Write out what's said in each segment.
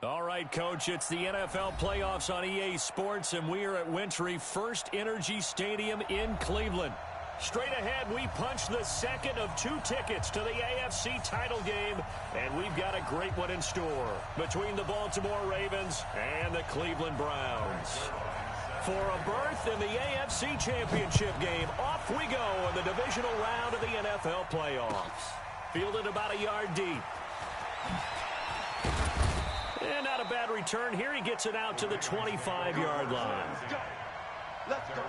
All right, Coach, it's the NFL playoffs on EA Sports, and we are at Wintry First Energy Stadium in Cleveland. Straight ahead, we punch the second of 2 tickets to the AFC title game, and we've got a great one in store between the Baltimore Ravens and the Cleveland Browns. For a berth in the AFC Championship game, off we go in the divisional round of the NFL playoffs. Fielded about a yard deep. And not a bad return here. He gets it out to the 25-yard line. Let's go.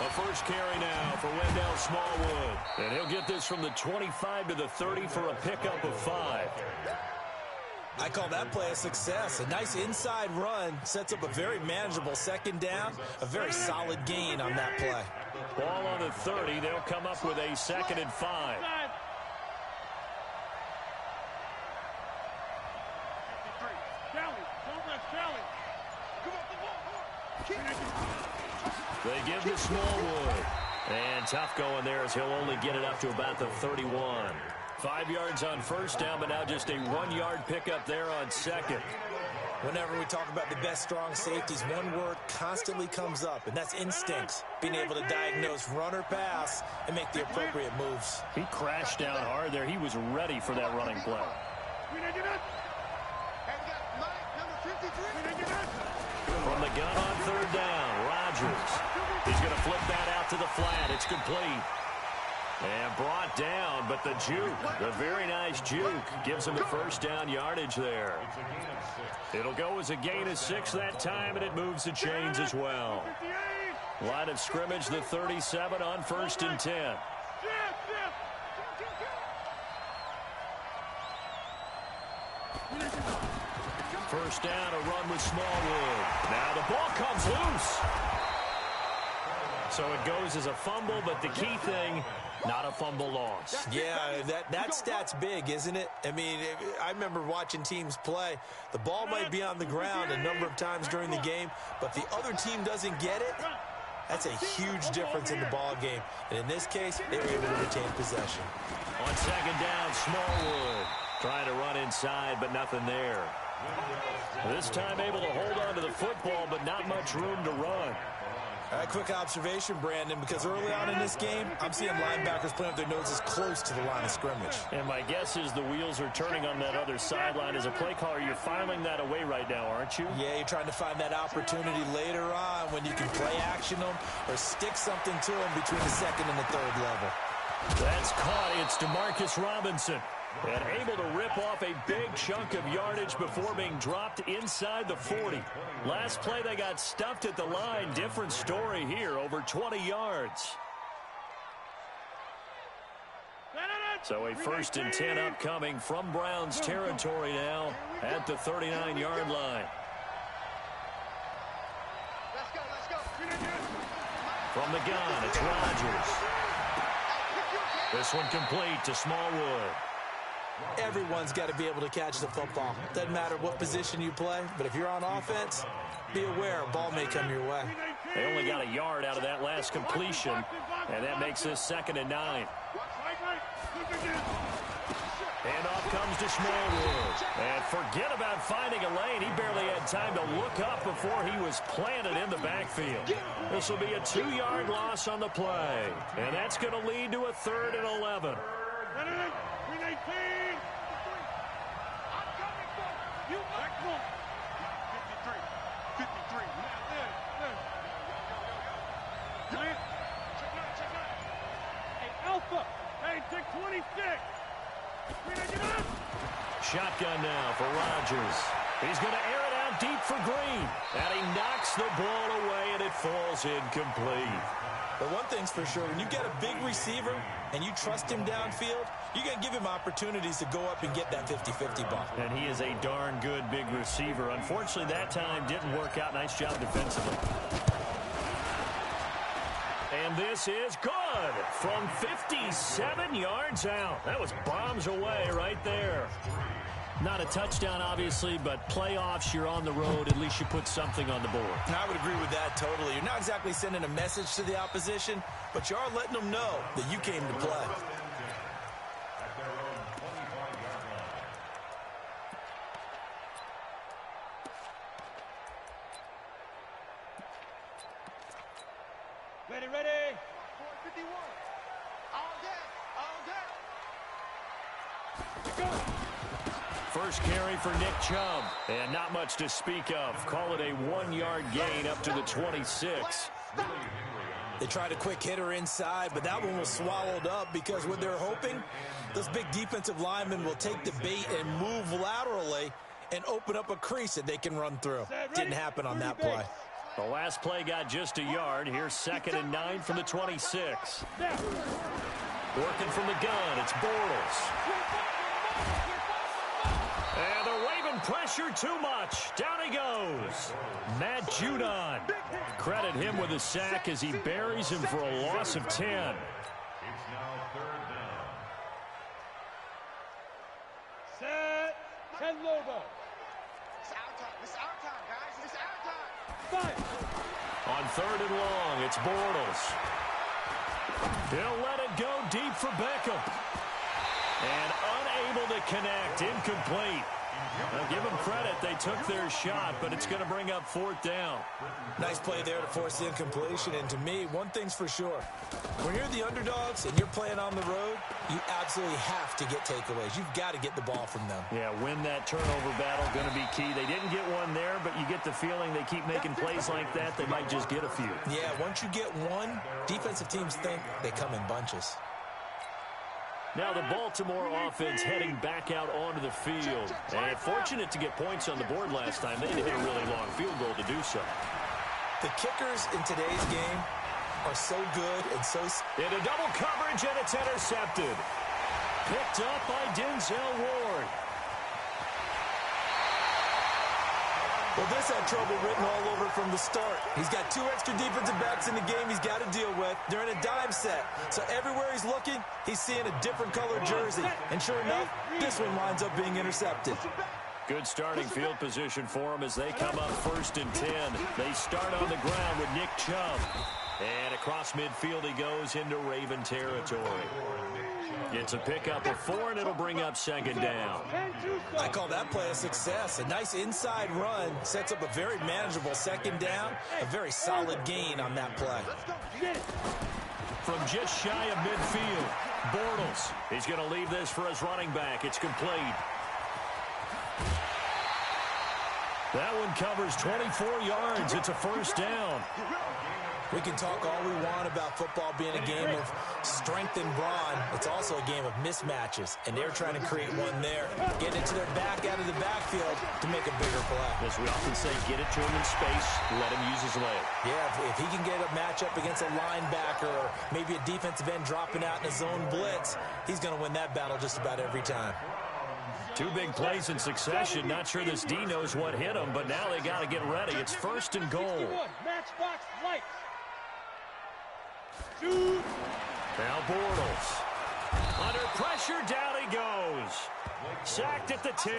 A first carry now for Wendell Smallwood. And he'll get this from the 25 to the 30 for a pickup of 5. I call that play a success. A nice inside run sets up a very manageable second down. A very solid gain on that play. Ball on the 30. They'll come up with a 2nd and 5. They give to Smallwood. And tough going there as he'll only get it up to about the 31. 5 yards on first down, but now just a 1-yard pickup there on second. Whenever we talk about the best strong safeties, one word constantly comes up, and that's instincts. Being able to diagnose run or pass and make the appropriate moves. He crashed down hard there. He was ready for that running play. From the gun on 3rd down, Rodgers. He's going to flip that out to the flat. It's complete. And brought down, but the juke, the very nice juke, gives him the first down yardage there. It'll go as a gain of 6 that time, and it moves the chains as well. Line of scrimmage, the 37 on 1st and 10. First down, a run with Smallwood. Now the ball comes loose. So it goes as a fumble, but the key thing, not a fumble loss. Yeah, that stat's big, isn't it? I mean, I remember watching teams play. The ball might be on the ground a number of times during the game, but the other team doesn't get it. That's a huge difference in the ball game. And in this case, they were able to retain possession. On 2nd down, Smallwood trying to run inside, but nothing there. This time able to hold on to the football, but not much room to run. Quick observation, Brandon, because early on in this game, I'm seeing linebackers playing with their noses close to the line of scrimmage. And my guess is the wheels are turning on that other sideline. As a play caller, you're filing that away right now, aren't you? Yeah, you're trying to find that opportunity later on when you can play action them or stick something to them between the 2nd and the 3rd level. That's caught. It's Demarcus Robinson. And able to rip off a big chunk of yardage before being dropped inside the 40. Last play, they got stuffed at the line. Different story here, over 20 yards. So a 1st and 10 upcoming from Browns territory now at the 39-yard line. From the gun, it's Rodgers. This one complete to Smallwood. Everyone's got to be able to catch the football. Doesn't matter what position you play, but if you're on offense, be aware a ball may come your way. They only got a yard out of that last completion, and that makes this 2nd and 9. Handoff comes to Smallwood. And forget about finding a lane. He barely had time to look up before he was planted in the backfield. This will be a 2-yard loss on the play. And that's going to lead to a 3rd and 11. Shotgun now for Rodgers. He's going to air it out deep for Green. And he knocks the ball away, and it falls incomplete. But one thing's for sure, when you get a big receiver and you trust him downfield, you're going to give him opportunities to go up and get that 50-50 ball. And he is a darn good big receiver. Unfortunately, that time didn't work out. Nice job defensively. And this is good from 57 yards out. That was bombs away right there. Not a touchdown, obviously, but playoffs, you're on the road. At least you put something on the board. I would agree with that totally. You're not exactly sending a message to the opposition, but you are letting them know that you came to play. Ready, ready. 451. All day. Go. First carry for Nick Chubb. And not much to speak of. Call it a 1-yard gain up to the 26. They tried a quick hitter inside, but that one was swallowed up because what they're hoping, those big defensive linemen will take the bait and move laterally and open up a crease that they can run through. Didn't happen on that play. The last play got just a yard. Here's 2nd and 9 from the 26. Working from the gun, it's Bortles. And they're waving pressure too much. Down he goes. Matt Judon. Credit him with a sack as he buries him for a loss of 10. It's now 3rd down. Set. 10 Lobo. It's our time. It's our time, guys. It's our time. 5. On 3rd and long, it's Bortles. He'll let it go deep for Beckham. And unable to connect. Incomplete. Now give them credit. They took their shot, but it's going to bring up 4th down. Nice play there to force the incompletion. And to me, one thing's for sure. When you're the underdogs and you're playing on the road, you absolutely have to get takeaways. You've got to get the ball from them. Yeah, win that turnover battle, going to be key. They didn't get one there, but you get the feeling they keep making plays like that, they might just get a few. Yeah, once you get one, defensive teams think they come in bunches. Now the Baltimore offense heading back out onto the field. And fortunate to get points on the board last time. They had to hit a really long field goal to do so. The kickers in today's game are so good and so... Into double coverage, and it's intercepted. Picked up by Denzel Ward. Well, this had trouble written all over from the start. He's got 2 extra defensive backs in the game he's got to deal with. They're in a dime set. So everywhere he's looking, he's seeing a different colored jersey. And sure enough, this one winds up being intercepted. Good starting field position for him as they come up 1st and 10. They start on the ground with Nick Chubb. And across midfield he goes into Raven territory. It's a pickup of 4, and it'll bring up 2nd down. I call that play a success. A nice inside run sets up a very manageable 2nd down. A very solid gain on that play. From just shy of midfield, Bortles. He's going to leave this for his running back. It's complete. That one covers 24 yards. It's a 1st down. We can talk all we want about football being a game of strength and brawn. It's also a game of mismatches, and they're trying to create one there. Get it to their back out of the backfield to make a bigger play. As we often say, get it to him in space, let him use his leg. Yeah, if he can get a matchup against a linebacker or maybe a defensive end dropping out in a zone blitz, he's going to win that battle just about every time. 2 big plays in succession. Not sure this D knows what hit him, but now they got to get ready. It's 1st and goal. Matchbox lights. Now Bortles. Under pressure, down he goes. Sacked at the 10.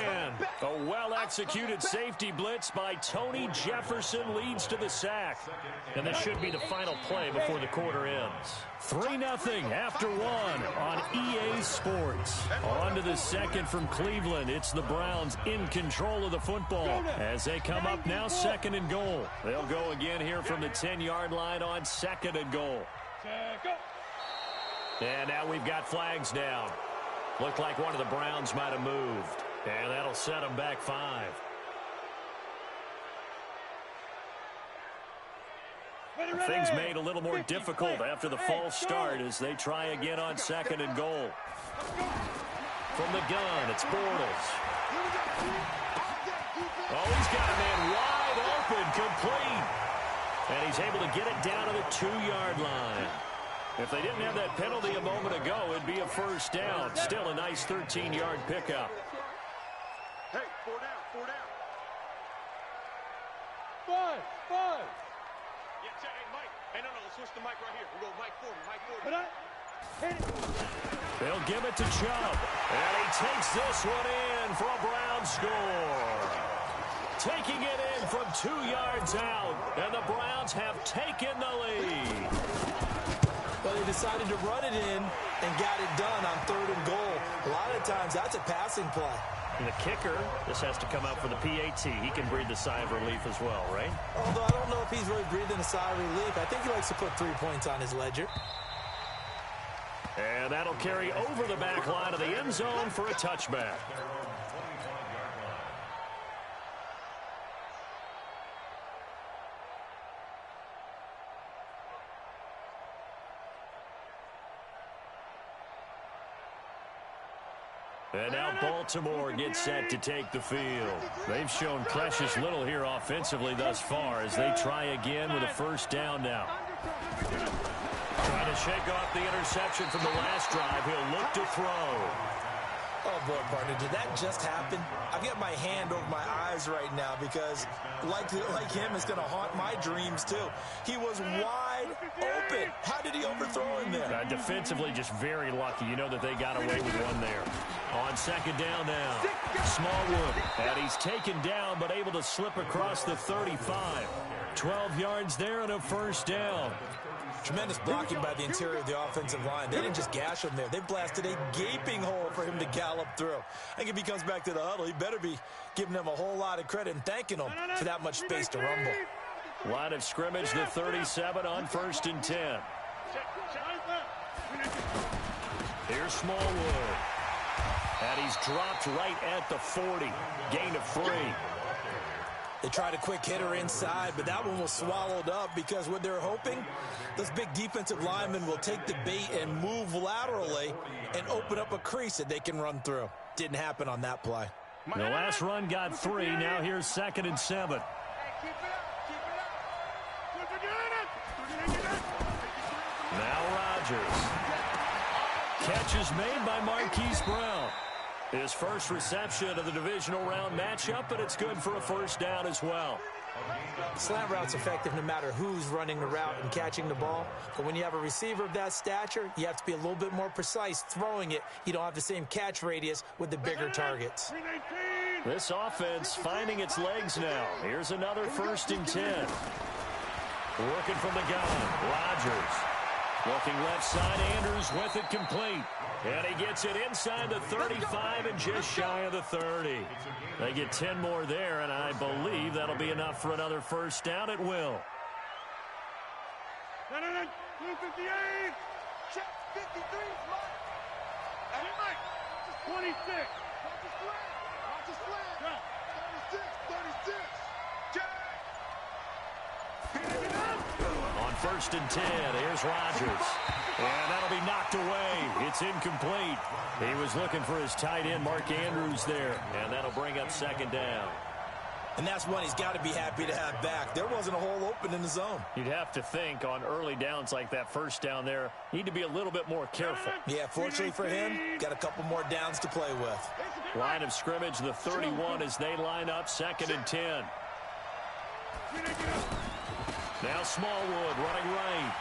A well-executed safety blitz by Tony Jefferson leads to the sack. And this should be the final play before the quarter ends. 3-0 after 1 on EA Sports. On to the 2nd from Cleveland. It's the Browns in control of the football as they come up now 2nd and goal. They'll go again here from the 10-yard line on 2nd and goal. And now we've got flags down. Looked like one of the Browns might have moved. And that'll set them back 5. Things made a little more difficult after the false start as they try again on 2nd and goal. From the gun, it's Bortles. Oh, he's got a man wide open, complete. And he's able to get it down to the 2-yard line. If they didn't have that penalty a moment ago, it'd be a first down. Still a nice 13-yard pickup. Hey, 4 down, 4 down. 5, 5. Yeah, check. Hey, Mike. Hey, no, let's switch the mic right here. We'll go Mike Foreman, Mike Foreman. Hit it. They'll give it to Chubb. And he takes this one in for a Brown score. Taking it in from 2 yards out. And the Browns have taken the lead. Well, they decided to run it in and got it done on 3rd and goal. A lot of times, that's a passing play. And the kicker, this has to come out for the PAT. He can breathe a sigh of relief as well, right? Although I don't know if he's really breathing a sigh of relief. I think he likes to put 3 points on his ledger. And that'll carry over the back line of the end zone for a touchback. And now Baltimore gets set to take the field. They've shown precious little here offensively thus far as they try again with a first down now. Trying to shake off the interception from the last drive. He'll look to throw. Oh, boy, partner, did that just happen? I've got my hand over my eyes right now because, like him, it's going to haunt my dreams, too. He was wide open. How did he overthrow him there? Defensively, just very lucky. You know that they got away with one there. On second down now, Smallwood. And he's taken down, but able to slip across the 35. 12 yards there and a first down. Tremendous blocking by the interior of the offensive line. They didn't just gash him there. They blasted a gaping hole for him to gallop through. I think if he comes back to the huddle, he better be giving them a whole lot of credit and thanking them for that much space to rumble. Line of scrimmage, the 37 on 1st and 10. Here's Smallwood. And he's dropped right at the 40. Gain of 3. They tried a quick hitter inside, but that one was swallowed up because what they're hoping, those big defensive linemen will take the bait and move laterally and open up a crease that they can run through. Didn't happen on that play. The last run got 3. Now here's 2nd and 7. Now Rodgers. Catch is made by Marquise Brown. His first reception of the divisional round matchup, but it's good for a first down as well. Slant route's effective no matter who's running the route and catching the ball. But when you have a receiver of that stature, you have to be a little bit more precise throwing it. You don't have the same catch radius with the bigger targets. This offense finding its legs now. Here's another 1st and 10. Working from the gun, Rodgers. Looking left side, Andrews with it complete. And he gets it inside the 35 and just shy of the 30. They get 10 more there, and I believe that'll be enough for another first down at will. 258. Check 53, Mike. Hey, Mike. 26. Watch the slant. 36, 36. Check. On 1st and 10, here's Rodgers. And that'll be knocked away. It's incomplete. He was looking for his tight end, Mark Andrews, there. And that'll bring up 2nd down. And that's one he's got to be happy to have back. There wasn't a hole open in the zone. You'd have to think on early downs like that first down there, need to be a little bit more careful. Yeah, fortunately for him, got a couple more downs to play with. Line of scrimmage, the 31 as they line up, 2nd and 10. Now Smallwood running right.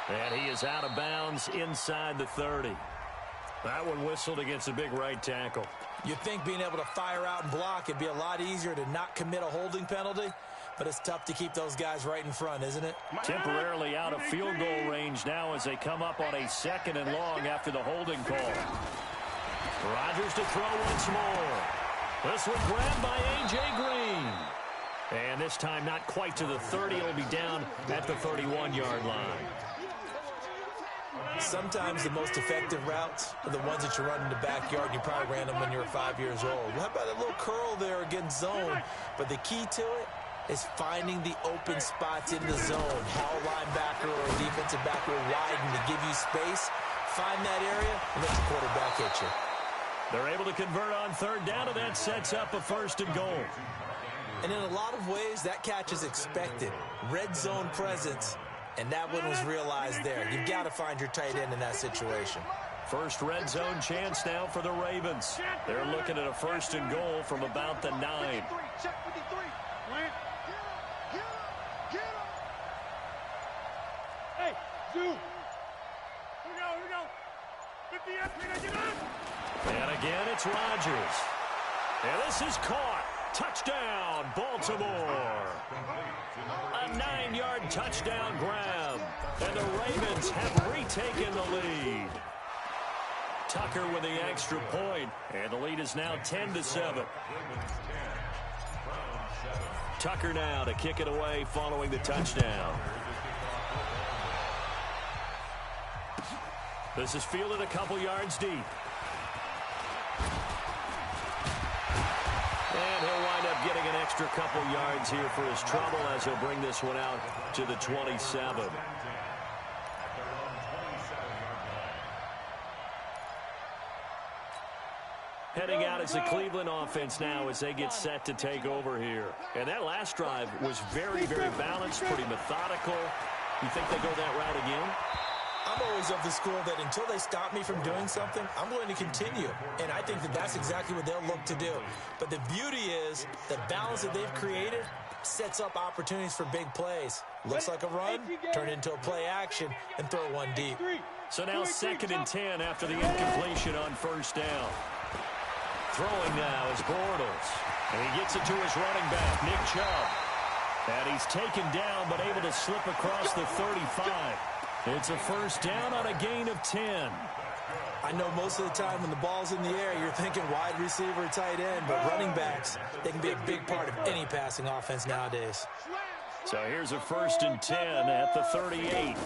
And he is out of bounds inside the 30. That one whistled against a big right tackle. You'd think being able to fire out and block it'd be a lot easier to not commit a holding penalty, but it's tough to keep those guys right in front, isn't it? Temporarily out of field goal range now as they come up on a 2nd and long after the holding call. Rodgers to throw once more. This one grabbed by A.J. Green. And this time not quite to the 30. It'll be down at the 31-yard line. Sometimes the most effective routes are the ones that you run in the backyard. You probably ran them when you were 5 years old. How about a little curl there against zone? But the key to it is finding the open spots in the zone. How a linebacker or a defensive back will widen to give you space. Find that area and let the quarterback hit you. They're able to convert on 3rd down, and that sets up a 1st and goal. And in a lot of ways, that catch is expected. Red zone presence, and that one was realized there. You've got to find your tight end in that situation. First red zone chance now for the Ravens. They're looking at a 1st and goal from about the 9. Check 53. Hey, Zoo. Here we go. 50 get up. And again, it's Rodgers. And this is caught. Touchdown, Baltimore. A 9-yard touchdown grab. And the Ravens have retaken the lead. Tucker with the extra point, and the lead is now 10-7. Tucker now to kick it away following the touchdown. This is fielded a couple yards deep. And he'll wind up getting an extra couple yards here for his trouble as he'll bring this one out to the 27. Heading out as the Cleveland offense now as they get set to take over here. And that last drive was very, very balanced, pretty methodical. You think they go that route again? I'm always of the school that until they stop me from doing something, I'm going to continue. And I think that that's exactly what they'll look to do. But the beauty is the balance that they've created sets up opportunities for big plays. Looks like a run, turn it into a play action, and throw one deep. So now 2nd and 10 after the incompletion on 1st down. Throwing now is Bortles. And he gets it to his running back, Nick Chubb. And he's taken down but able to slip across the 35. It's a 1st down on a gain of 10. I know most of the time when the ball's in the air, you're thinking wide receiver, tight end, but running backs, they can be a big part of any passing offense nowadays. So here's a 1st and 10 at the 38.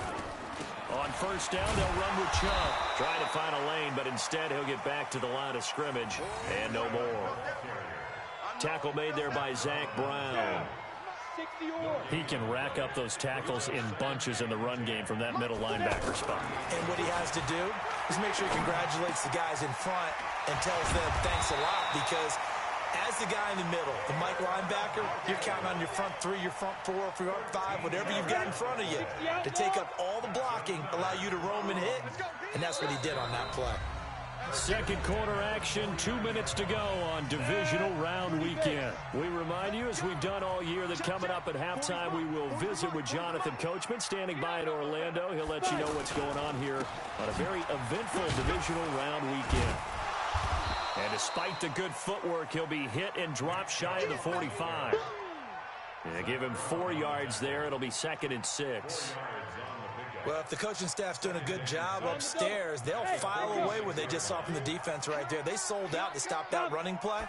On 1st down, they'll run with Chubb. Trying to find a lane, but instead he'll get back to the line of scrimmage. And no more. Tackle made there by Zach Brown. He can rack up those tackles in bunches in the run game from that middle linebacker spot. And what he has to do is make sure he congratulates the guys in front and tells them thanks a lot, because as the guy in the middle, the Mike linebacker, you're counting on your front 3, your front 4, your front 5, whatever you've got in front of you to take up all the blocking, allow you to roam and hit, and that's what he did on that play. 2nd quarter action, 2 minutes to go on divisional round weekend. We remind you, as we've done all year, that coming up at halftime, we will visit with Jonathan Coachman, standing by in Orlando. He'll let you know what's going on here on a very eventful divisional round weekend. And despite the good footwork, he'll be hit and dropped shy of the 45. They give him 4 yards there. It'll be 2nd and 6. Well, if the coaching staff's doing a good job upstairs, they'll file away what they just saw from the defense right there. They sold out to stop that running play.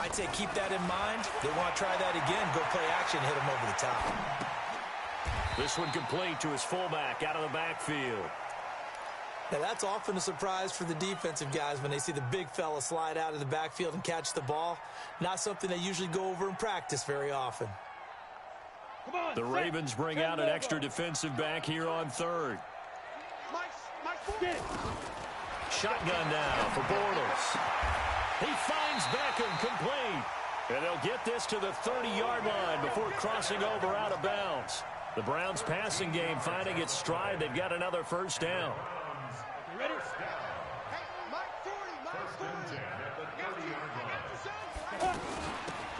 I'd say keep that in mind. They want to try that again, go play action, hit them over the top. This one complete to his fullback out of the backfield. Now, that's often a surprise for the defensive guys when they see the big fella slide out of the backfield and catch the ball. Not something they usually go over in practice very often. The Ravens bring out an extra defensive back here on 3rd. Shotgun now for Bortles. He finds Beckham complete. And they'll get this to the 30-yard line before crossing over out of bounds. The Browns passing game finding its stride. They've got another 1st down.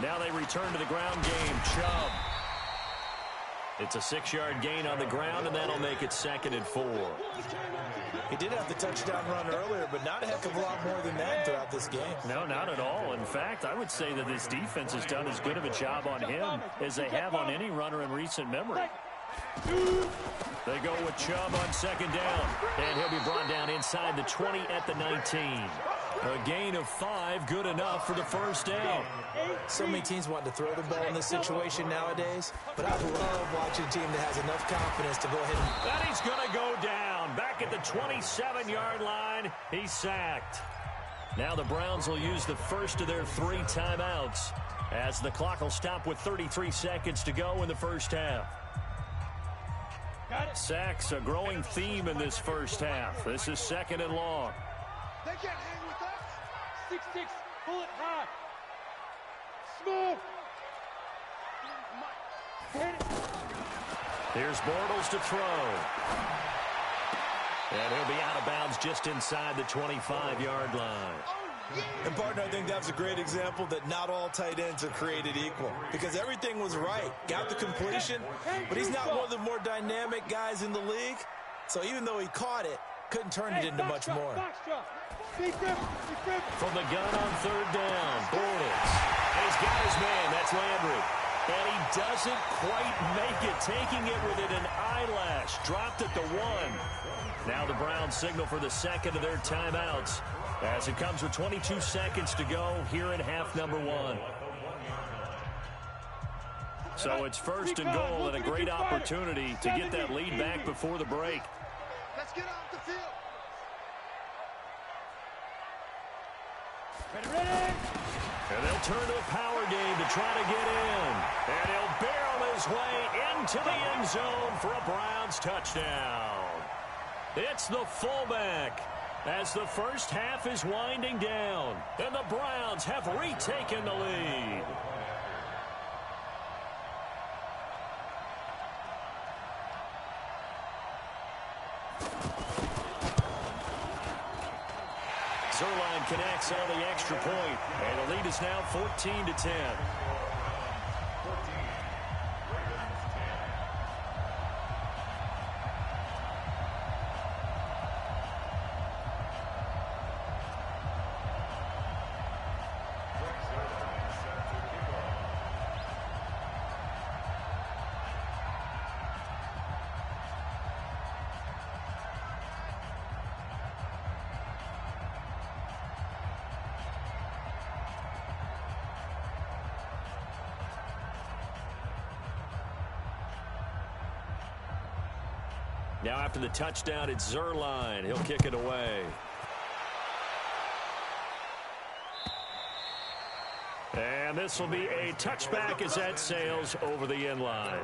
Now they return to the ground game. Chubb. It's a 6-yard gain on the ground, and that'll make it 2nd and 4. He did have the touchdown run earlier, but not a heck of a lot more than that throughout this game. No, not at all. In fact, I would say that this defense has done as good of a job on him as they have on any runner in recent memory. They go with Chubb on 2nd down, and he'll be brought down inside the 20 at the 19. A gain of 5, good enough for the 1st down. So many teams want to throw the ball in this situation nowadays, but I love watching a team that has enough confidence to go ahead and he's going to go down. Back at the 27-yard line, he's sacked. Now the Browns will use the first of their 3 timeouts as the clock will stop with 33 seconds to go in the 1st half. Sacks, a growing theme in this 1st half. This is 2nd and long. They can't hang with us. 6-6, pull it high. Smooth. Here's Bortles to throw. And he'll be out of bounds just inside the 25-yard line. And, partner, I think that was a great example that not all tight ends are created equal because everything was right. Got the completion, but he's not one of the more dynamic guys in the league. So even though he caught it, couldn't turn it into much more. From the gun on third down, Bortles. He's got his man. That's Landry. And he doesn't quite make it, taking it within an eyelash. Dropped at the 1. Now the Browns signal for the second of their timeouts as it comes with 22 seconds to go here in half number 1. So it's first and goal and a great opportunity to get that lead back before the break. Let's get off the field. And they'll turn to a power game to try to get in. And he'll barrel his way into the end zone for a Browns touchdown. It's the fullback as the first half is winding down. And the Browns have retaken the lead. Zerline connects on the extra point, and the lead is now 14-10. Now after the touchdown, it's Zerline. He'll kick it away. And this will be a touchback as that sails over the end line.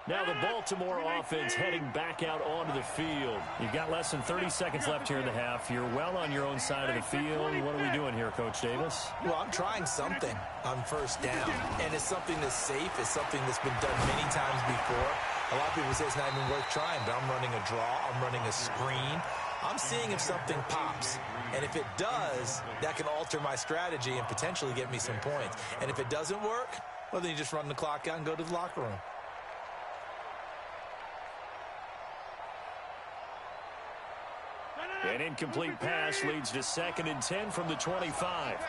Now the Baltimore offense heading back out onto the field. You've got less than 30 seconds left here in the half. You're well on your own side of the field. What are we doing here, Coach Davis? Well, I'm trying something on first down, and it's something that's safe. It's something that's been done many times before. A lot of people say it's not even worth trying, but I'm running a draw. I'm running a screen. I'm seeing if something pops, and if it does, that can alter my strategy and potentially get me some points. And if it doesn't work, well, then you just run the clock out and go to the locker room. An incomplete pass leads to 2nd and 10 from the 25.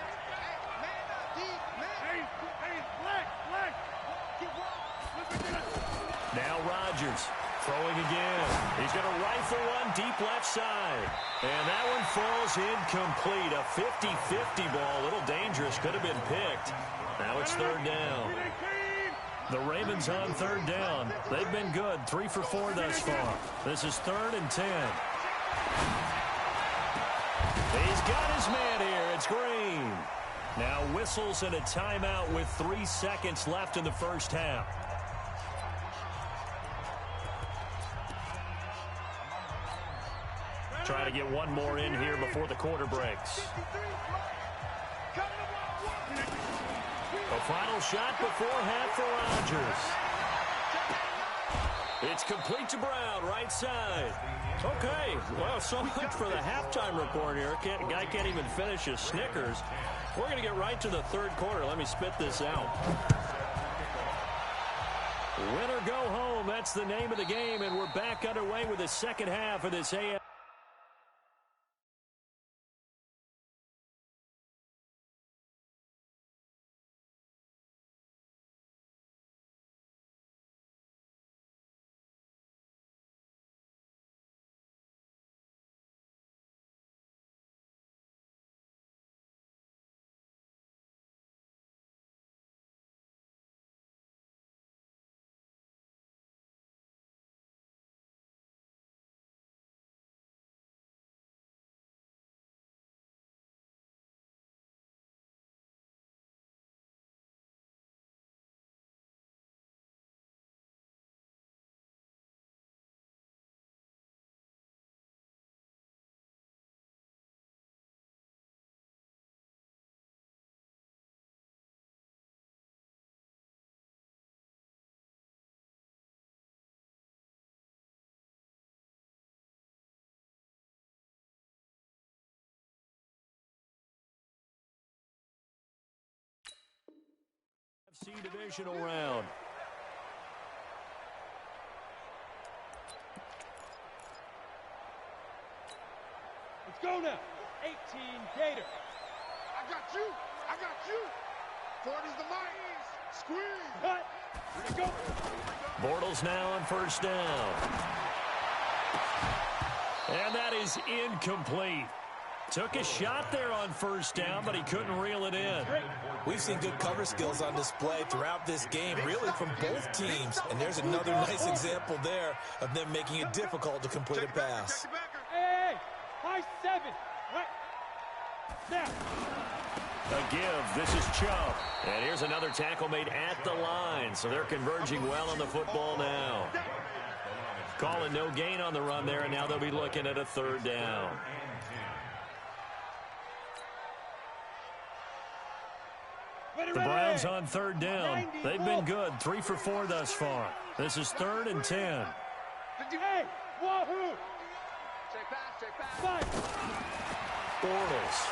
Now Rodgers throwing again. He's going to rifle one deep left side. And that one falls incomplete. A 50-50 ball. A little dangerous. Could have been picked. Now it's 3rd down. The Ravens on 3rd down. They've been good. 3 for 4 thus far. This is 3rd and 10. He's got his man here. It's Green. Now whistles and a timeout with 3 seconds left in the first half. Try to get one more in here before the quarter breaks. A final shot before half for Rodgers. It's complete to Brown, right side. Okay, well, so much for the halftime report here. Guy can't even finish his Snickers. We're going to get right to the 3rd quarter. Let me spit this out. Win or go home, that's the name of the game, and we're back underway with the second half of this AFC. AFC divisional round. Let's go now. 18 Gator. I got you. I got you. 40's the mic. Squeeze. Cut. Here we go. Bortles now on first down. And that is incomplete. Took a shot there on first down, but he couldn't reel it in. We've seen good cover skills on display throughout this game, really from both teams. And there's another nice example there of them making it difficult to complete a pass. Hey, high 7. Right. Now. A give. This is Chubb. And here's another tackle made at the line. So they're converging well on the football now. Calling no gain on the run there, and now they'll be looking at a third down. The Browns on third down. They've been good. 3 for 4 thus far. This is 3rd and 10. Hey, wahoo! Check pass. Bortles.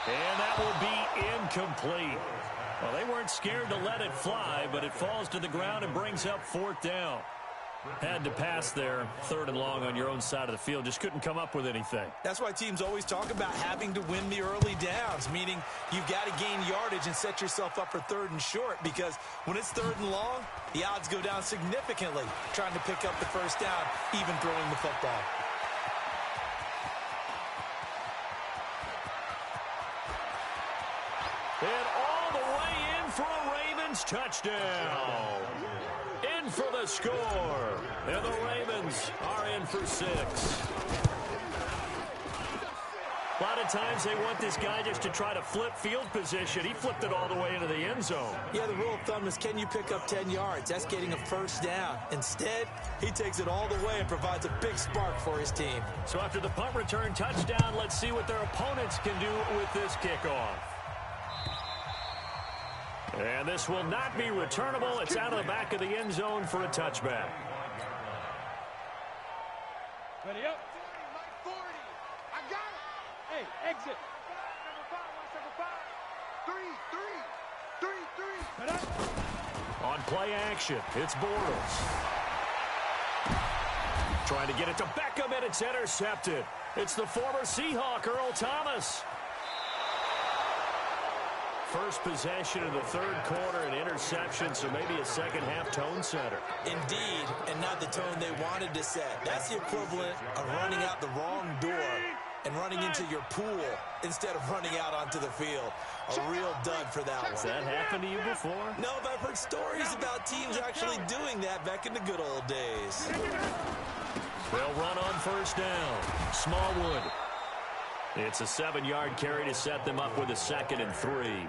And that will be incomplete. Well, they weren't scared to let it fly, but it falls to the ground and brings up 4th down. Had to pass there, 3rd and long on your own side of the field. Just couldn't come up with anything. That's why teams always talk about having to win the early downs, meaning you've got to gain yardage and set yourself up for 3rd and short, because when it's 3rd and long, the odds go down significantly trying to pick up the first down, even throwing the football. And all the way in for a Ravens touchdown. In for the score. And the Ravens are in for 6. A lot of times they want this guy just to try to flip field position. He flipped it all the way into the end zone. Yeah, the rule of thumb is, can you pick up 10 yards? That's getting a first down. Instead, he takes it all the way and provides a big spark for his team. So after the punt return touchdown, let's see what their opponents can do with this kickoff. And this will not be returnable. It's out of the back of the end zone for a touchback. Ready up. 40. I got it. Hey, exit. Three. Cut up. On play action, it's Bortles. Trying to get it to Beckham, and it's intercepted. It's the former Seahawk, Earl Thomas. First possession of the 3rd quarter, an interception, so maybe a second-half tone setter. Indeed, and not the tone they wanted to set. That's the equivalent of running out the wrong door and running into your pool instead of running out onto the field. A real dud for that one. Has that happened to you before? No, but I've heard stories about teams actually doing that back in the good old days. They'll run on first down. Smallwood. It's a 7-yard carry to set them up with a 2nd and 3.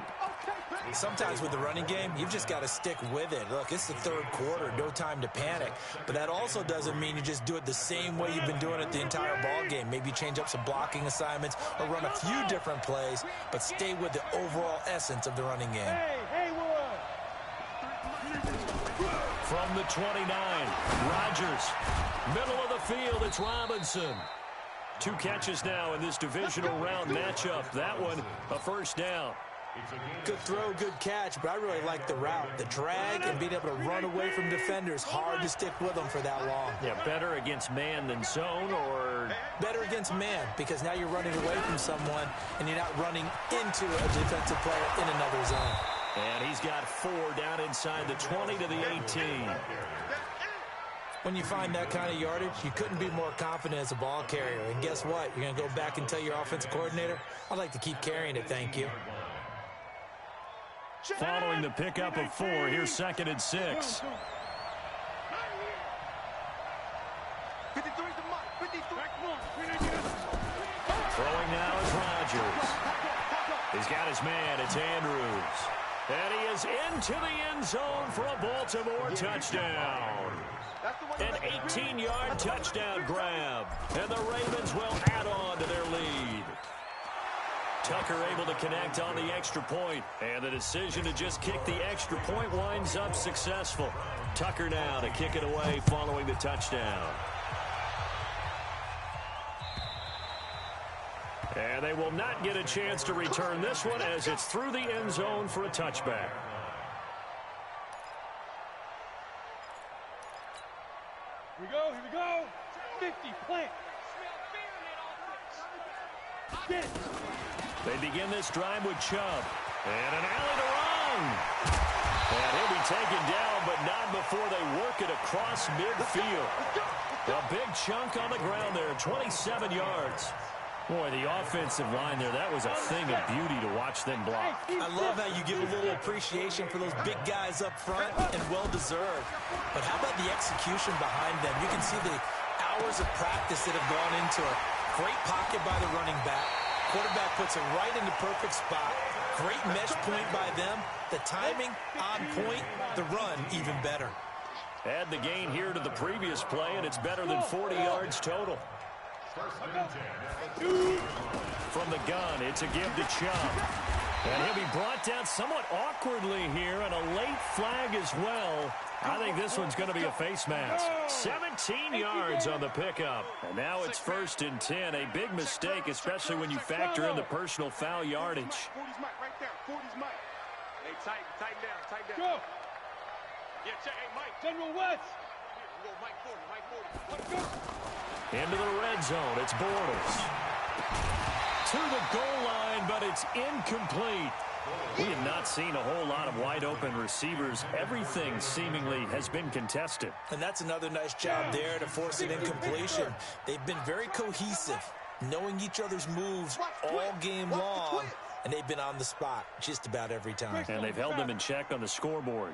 Sometimes with the running game, you've just got to stick with it. Look, it's the 3rd quarter, no time to panic. But that also doesn't mean you just do it the same way you've been doing it the entire ball game. Maybe change up some blocking assignments or run a few different plays, but stay with the overall essence of the running game. Hey, Haywood. From the 29, Rodgers. Middle of the field, it's Robinson. 2 catches now in this divisional round matchup. That one, a first down. Good throw, good catch, but I really like the route. The drag and being able to run away from defenders. Hard to stick with them for that long. Yeah, better against man than zone, or better against man, because now you're running away from someone and you're not running into a defensive player in another zone. And he's got 4 down inside the 20 to the 18. When you find that kind of yardage, you couldn't be more confident as a ball carrier. And guess what? You're going to go back and tell your offensive coordinator, I'd like to keep carrying it, thank you. Following the pickup of 4, here's 2nd and 6. Throwing now is Rodgers. He's got his man, it's Andrews. And he is into the end zone for a Baltimore touchdown. An 18-yard touchdown grab. And the Ravens will add on to their lead. Tucker able to connect on the extra point. And the decision to just kick the extra point winds up successful. Tucker now to kick it away following the touchdown. And they will not get a chance to return this one as it's through the end zone for a touchback. Here we go. 50, plant. Get it. They begin this drive with Chubb. And an alley to run. And he'll be taken down, but not before they work it across midfield. A big chunk on the ground there, 27 yards. Boy, the offensive line there, that was a thing of beauty to watch them block. I love how you give a little appreciation for those big guys up front, and well-deserved. But how about the execution behind them? You can see the hours of practice that have gone into it. Great pocket by the running back. Quarterback puts it right in the perfect spot. Great mesh point by them. The timing on point. The run even better. Add the gain here to the previous play, and it's better than 40 yards total. From the gun, it's a give to Chubb. And he'll be brought down somewhat awkwardly here, and a late flag as well. I think this one's going to be a face mask. 17 yards on the pickup. And now it's 1st and 10. A big mistake, especially when you factor in the personal foul yardage. 40's Mike right there. 40's Mike. Hey, tighten down. Go. Yeah, check. Hey, Mike. General West. Here, we go Mike 40. Let's go. Into the red zone, it's Bortles. To the goal line, but it's incomplete. We have not seen a whole lot of wide-open receivers. Everything seemingly has been contested. And that's another nice job there to force an incompletion. They've been very cohesive, knowing each other's moves all game long, and they've been on the spot just about every time. And they've held them in check on the scoreboard.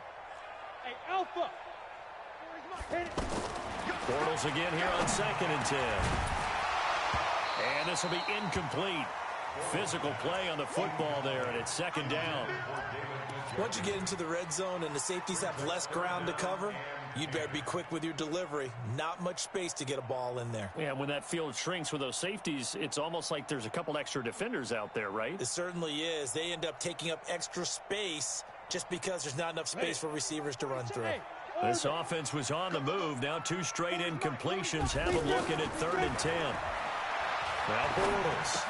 Hey, Alpha. Hit it. Bortles again here on 2nd and 10. And this will be incomplete. Physical play on the football there, and it's 2nd down. Once you get into the red zone and the safeties have less ground to cover, you'd better be quick with your delivery. Not much space to get a ball in there. Yeah, when that field shrinks with those safeties, it's almost like there's a couple extra defenders out there, right? It certainly is. They end up taking up extra space just because there's not enough space for receivers to run through. This offense was on the move. Now 2 straight incompletions have them looking at 3rd and 10. Now Bortles.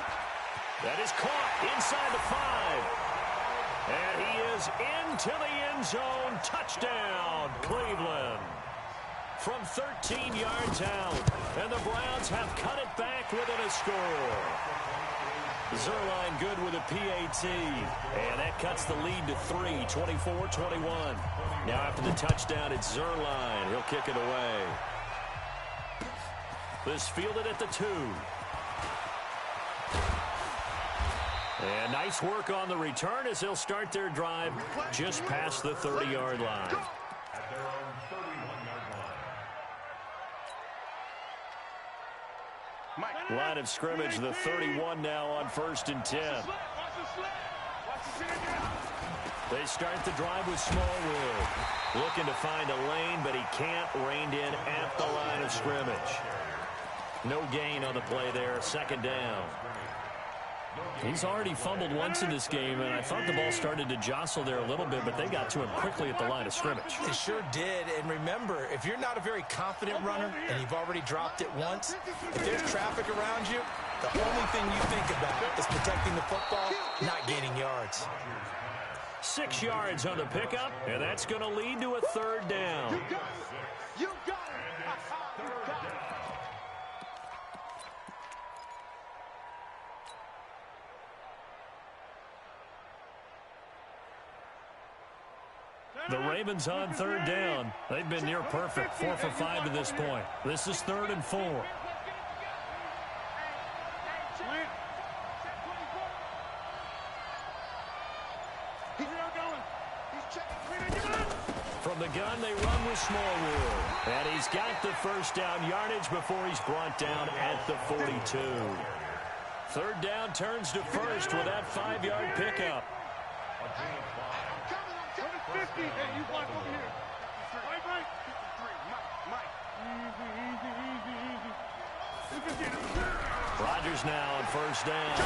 That is caught inside the 5. And he is into the end zone. Touchdown, Cleveland. From 13 yards out. And the Browns have cut it back within a score. Zerline good with a PAT. And that cuts the lead to 3, 24-21. Now after the touchdown, it's Zerline. He'll kick it away. This fielded at the 2. And nice work on the return as they'll start their drive just past the 30-yard line. Line of scrimmage, the 31 now on 1st and 10. They start the drive with Smallwood. Looking to find a lane, but he can't. Reined in at the line of scrimmage. No gain on the play there. 2nd down. He's already fumbled once in this game, and I thought the ball started to jostle there a little bit, but they got to him quickly at the line of scrimmage. They sure did. And remember, if you're not a very confident runner and you've already dropped it once, if there's traffic around you, the only thing you think about is protecting the football, not gaining yards. 6 yards on the pickup, and that's going to lead to a 3rd down. You got it. The Ravens on 3rd down. They've been near perfect, 4 for 5 to this point. This is 3rd and 4. From the gun, they run with Smallwood. And he's got the 1st down yardage before he's brought down at the 42. 3rd down turns to 1st with that 5-yard pickup. 50. Hey, you block over here. Right. Mike. Rodgers now on 1st down.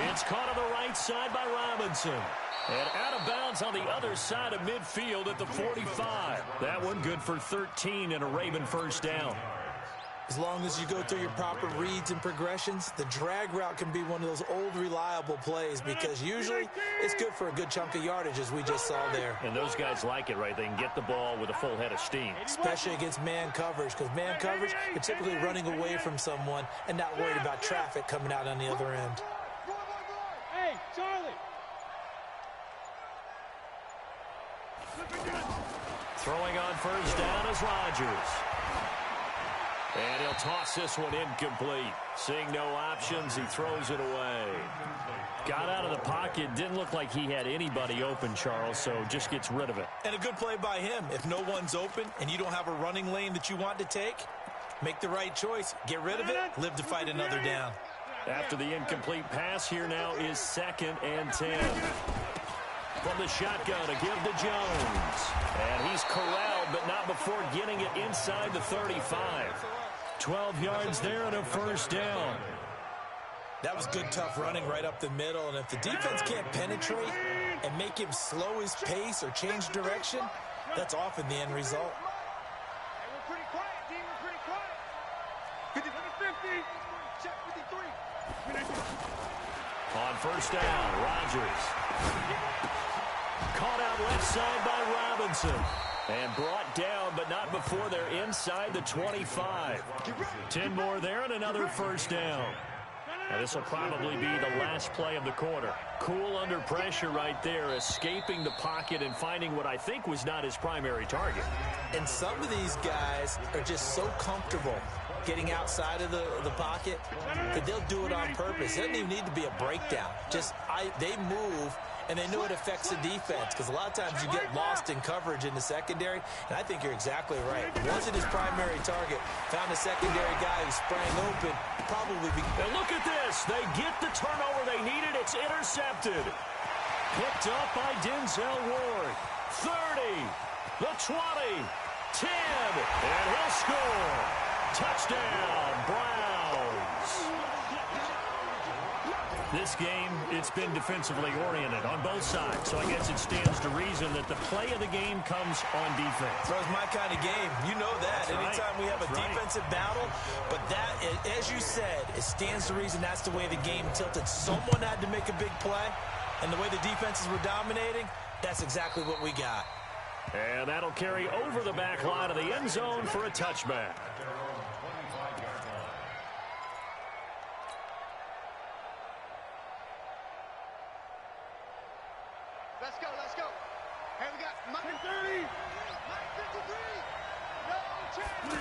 It's caught on the right side by Robinson. And out of bounds on the other side of midfield at the 45. That one good for 13 and a Raven 1st down. As long as you go through your proper reads and progressions, the drag route can be one of those old reliable plays because usually it's good for a good chunk of yardage, as we just saw there. And those guys like it, right? They can get the ball with a full head of steam. Especially against man coverage, because man coverage, you're typically running away from someone and not worried about traffic coming out on the other end. Hey, Charlie! Throwing on first down is Rodgers. And he'll toss this one incomplete. Seeing no options, he throws it away. Got out of the pocket. Didn't look like he had anybody open, Charles, so just gets rid of it. And a good play by him. If no one's open and you don't have a running lane that you want to take, make the right choice. Get rid of it. Live to fight another down. After the incomplete pass, here now is 2nd and 10. From the shotgun, a give to Jones. And he's corralled, but not before getting it inside the 35. 12 yards there and a first down. That was good, tough running right up the middle. And if the defense can't penetrate and make him slow his pace or change direction, that's often the end result. Hey, we're pretty quiet, D. We're pretty quiet. 50. Check 53. On first down, Rodgers. Caught out left side by Robinson. And brought down, but not before they're inside the 25. 10 more there and another first down. Now this will probably be the last play of the quarter. Cool under pressure right there, escaping the pocket and finding what I think was not his primary target. And some of these guys are just so comfortable getting outside of the pocket that they'll do it on purpose. It doesn't even need to be a breakdown. They move, and they know it affects the defense because a lot of times you get lost in coverage in the secondary, and I think you're exactly right. Wasn't his primary target. Found a secondary guy who sprang open. Probably be. And look at this. They get the turnover they needed. It's intercepted. Picked up by Denzel Ward. 30, the 20, 10, and he'll score. Touchdown, Browns. This game, it's been defensively oriented on both sides, so I guess it stands to reason that the play of the game comes on defense. So it's my kind of game. You know that. Anytime we have a defensive battle, but that, as you said, it stands to reason that's the way the game tilted. Someone had to make a big play, and the way the defenses were dominating, that's exactly what we got. And that'll carry over the back line of the end zone for a touchback. Let's go. Hey, we got Mike 30. Mike 53. No chance.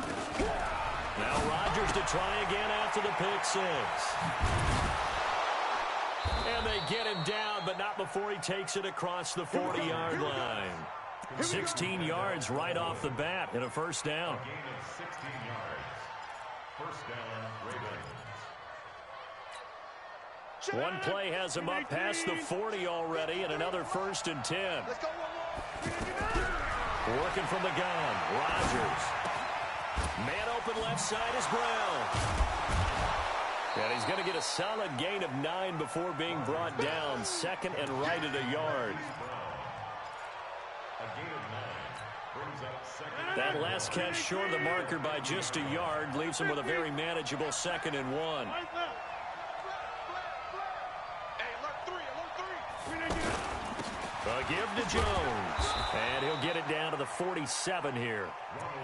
Now Rodgers to try again after the pick six. And they get him down, but not before he takes it across the 40-yard line. 16 yards right off the bat and a first down. Gain of 16 yards. First down, Ravens. One play has him up past the 40 already, and another 1st and 10. Let's go one more. Working from the gun, Rodgers. Man open left side is Brown. And he's going to get a solid gain of 9 before being brought down. 2nd and right at a yard. A gain of 9 brings up second. That last catch short of the marker by just a yard leaves him with a very manageable 2nd and 1. A give to Jones, and he'll get it down to the 47 here.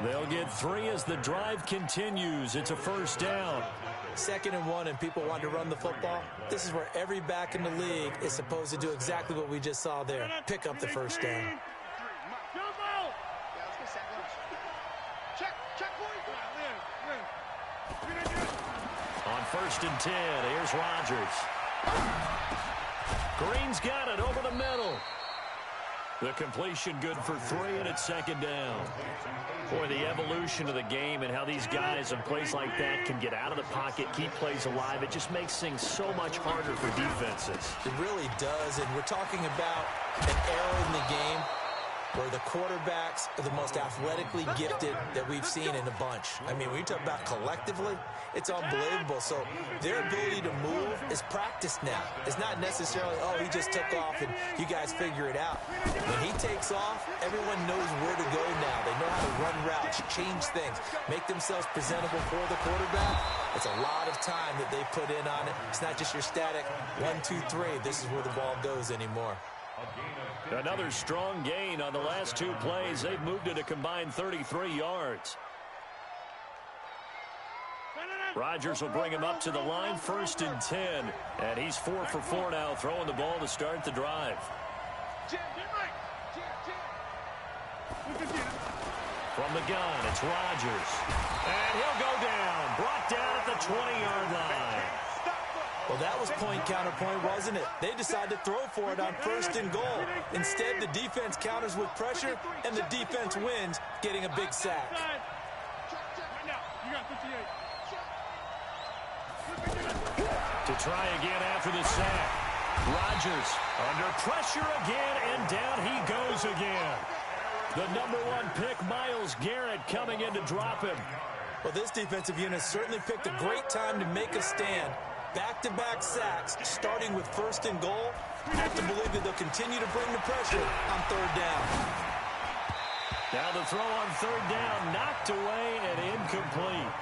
They'll get 3 as the drive continues. It's a first down. 2nd and 1, and people want to run the football. This is where every back in the league is supposed to do exactly what we just saw there. Pick up the first down. On 1st and 10, here's Rodgers. Green's got it over the middle. The completion good for 3, and it's 2nd down. Boy, the evolution of the game and how these guys in plays like that can get out of the pocket, keep plays alive, it just makes things so much harder for defenses. It really does, and we're talking about an error in the game where the quarterbacks are the most athletically gifted that we've seen in a bunch. I mean, when you talk about collectively, it's unbelievable. So their ability to move is practiced now. It's not necessarily, oh, he just took off and you guys figure it out. When he takes off, everyone knows where to go now. They know how to run routes, change things, make themselves presentable for the quarterback. It's a lot of time that they put in on it. It's not just your static 1, 2, 3. This is where the ball goes anymore. Another strong gain on the last 2 plays. They've moved it a combined 33 yards. Rodgers will bring him up to the line, 1st and 10. And he's 4 for 4 now, throwing the ball to start the drive. From the gun, it's Rodgers. And he'll go down, brought down at the 20-yard line. Well, that was point counterpoint, wasn't it? They decided to throw for it on 1st and goal. Instead, the defense counters with pressure, and the defense wins, getting a big sack. To try again after the sack. Rodgers under pressure again, and down he goes again. The #1 pick, Myles Garrett, coming in to drop him. Well, this defensive unit certainly picked a great time to make a stand. Back-to-back sacks, starting with 1st and goal. Have to believe that they'll continue to bring the pressure on 3rd down. Now the throw on 3rd down, knocked away and incomplete.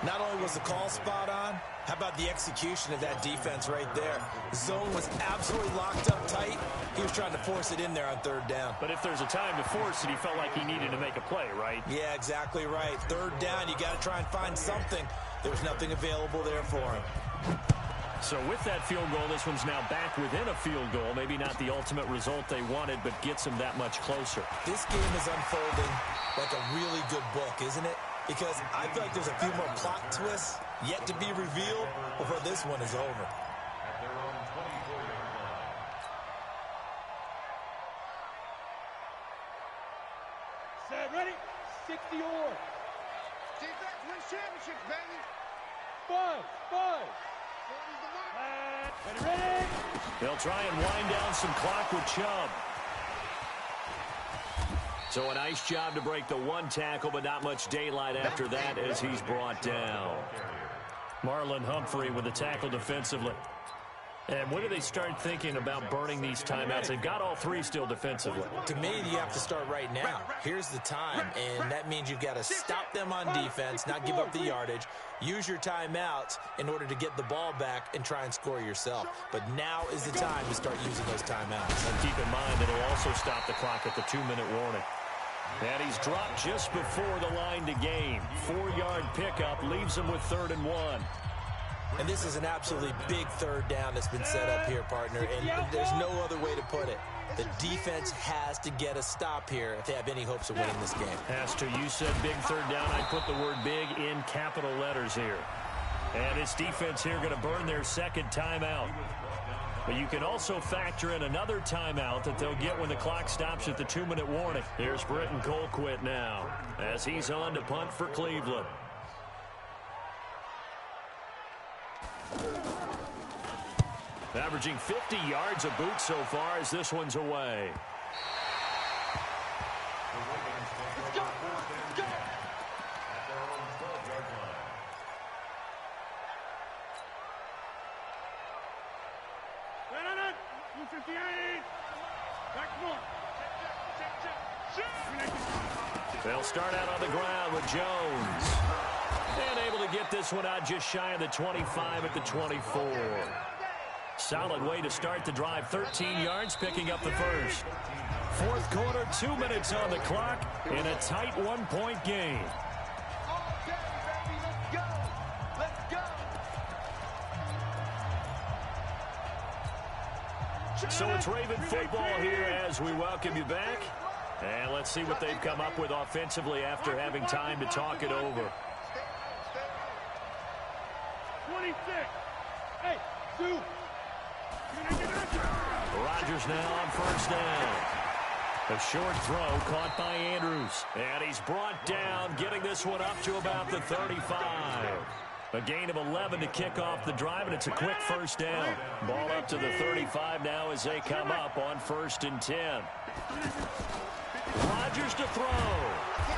Not only was the call spot on, how about the execution of that defense right there? Zone was absolutely locked up tight. He was trying to force it in there on 3rd down. But if there's a time to force it, he felt like he needed to make a play, right? Yeah, exactly right. 3rd down, you got to try and find something. There was nothing available there for him. So with that field goal, this one's now back within a field goal. Maybe not the ultimate result they wanted, but gets them that much closer. This game is unfolding like a really good book, isn't it? Because I feel like there's a few more plot twists yet to be revealed before this one is over. Set, ready? 60 or. Defense wins championships, baby. 5. Ready? They'll try and wind down some clock with Chubb. So a nice job to break the 1 tackle, but not much daylight after that as he's brought down. Marlon Humphrey with the tackle defensively. And when do they start thinking about burning these timeouts? They've got all 3 still defensively. To me, you have to start right now. Here's the time, and that means you've got to stop them on defense, not give up the yardage, use your timeouts in order to get the ball back and try and score yourself. But now is the time to start using those timeouts. And keep in mind, it'll also stop the clock at the 2-minute warning. And he's dropped just before the line to gain. 4-yard pickup leaves him with 3rd and 1. And this is an absolutely big 3rd down that's been set up here, partner, and there's no other way to put it. The defense has to get a stop here if they have any hopes of winning this game. As to you said big 3rd down, I'd put the word big in capital letters here. And it's defense here going to burn their 2nd timeout. But you can also factor in another timeout that they'll get when the clock stops at the 2-minute warning. Here's Britton Colquitt now as he's on to punt for Cleveland. Averaging 50 yards a boot so far as this one's away. Let's go. They'll start out on the ground with Jones. And able to get this one out just shy of the 25 at the 24. Solid way to start the drive. 13 yards, picking up the first. 4th quarter, 2 minutes on the clock, in a tight 1-point game. So it's Raven football here as we welcome you back. And let's see what they've come up with offensively after having time to talk it over. 26. Hey, 2. Rodgers now on 1st down. A short throw caught by Andrews. And he's brought down, getting this one up to about the 35. A gain of 11 to kick off the drive, and it's a quick first down. Ball up to the 35 now as they come up on 1st and 10. Rodgers to throw.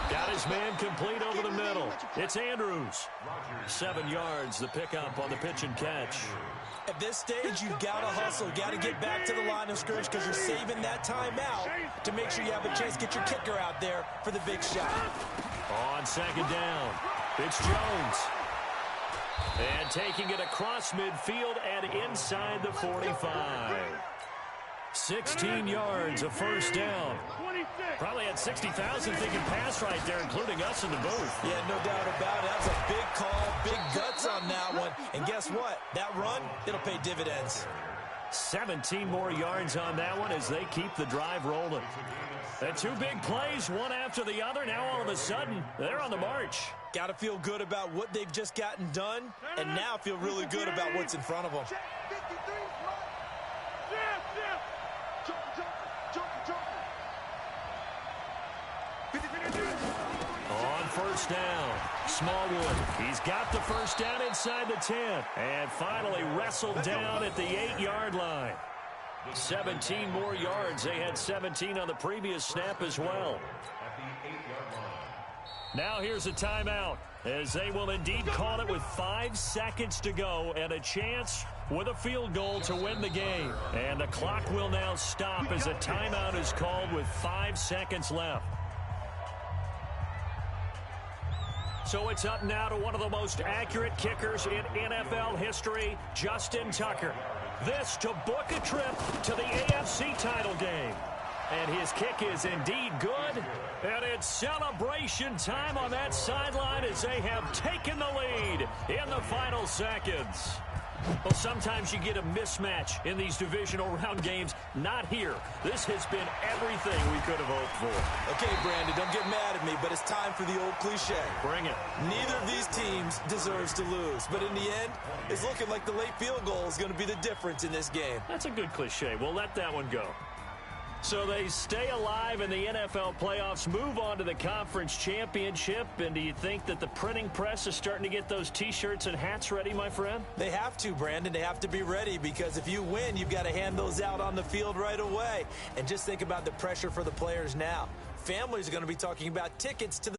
Got his man complete over the middle. It's Andrews. 7 yards, the pickup on the pitch and catch. At this stage, you've got to hustle. You've got to get back to the line of scrimmage because you're saving that timeout to make sure you have a chance to get your kicker out there for the big shot. On 2nd down, it's Jones. And taking it across midfield and inside the 45. 16 yards, a first down. Probably had 60,000 thinking pass right there, including us in the booth. Yeah, no doubt about it. That was a big call, big guts on that one. And guess what? That run, it'll pay dividends. 17 more yards on that one as they keep the drive rolling. And 2 big plays, one after the other. Now all of a sudden, they're on the march. Got to feel good about what they've just gotten done, and now feel really good about what's in front of them. On 1st down, Smallwood. He's got the first down inside the 10. And finally wrestled down at the 8-yard line. 17 more yards. They had 17 on the previous snap as well. Now here's a timeout, as they will indeed call it with 5 seconds to go and a chance with a field goal to win the game. And the clock will now stop as a timeout is called with 5 seconds left. So it's up now to one of the most accurate kickers in NFL history, Justin Tucker. This to book a trip to the AFC title game. And his kick is indeed good. And it's celebration time on that sideline as they have taken the lead in the final seconds. Well, sometimes you get a mismatch in these divisional round games. Not here. This has been everything we could have hoped for. Okay, Brandon, don't get mad at me, but it's time for the old cliche. Bring it. Neither of these teams deserves to lose. But in the end, it's looking like the late field goal is going to be the difference in this game. That's a good cliche. We'll let that one go. So they stay alive in the NFL playoffs, move on to the conference championship. And do you think that the printing press is starting to get those T-shirts and hats ready, my friend? They have to, Brandon. They have to be ready because if you win, you've got to hand those out on the field right away. And just think about the pressure for the players now. Families are going to be talking about tickets to the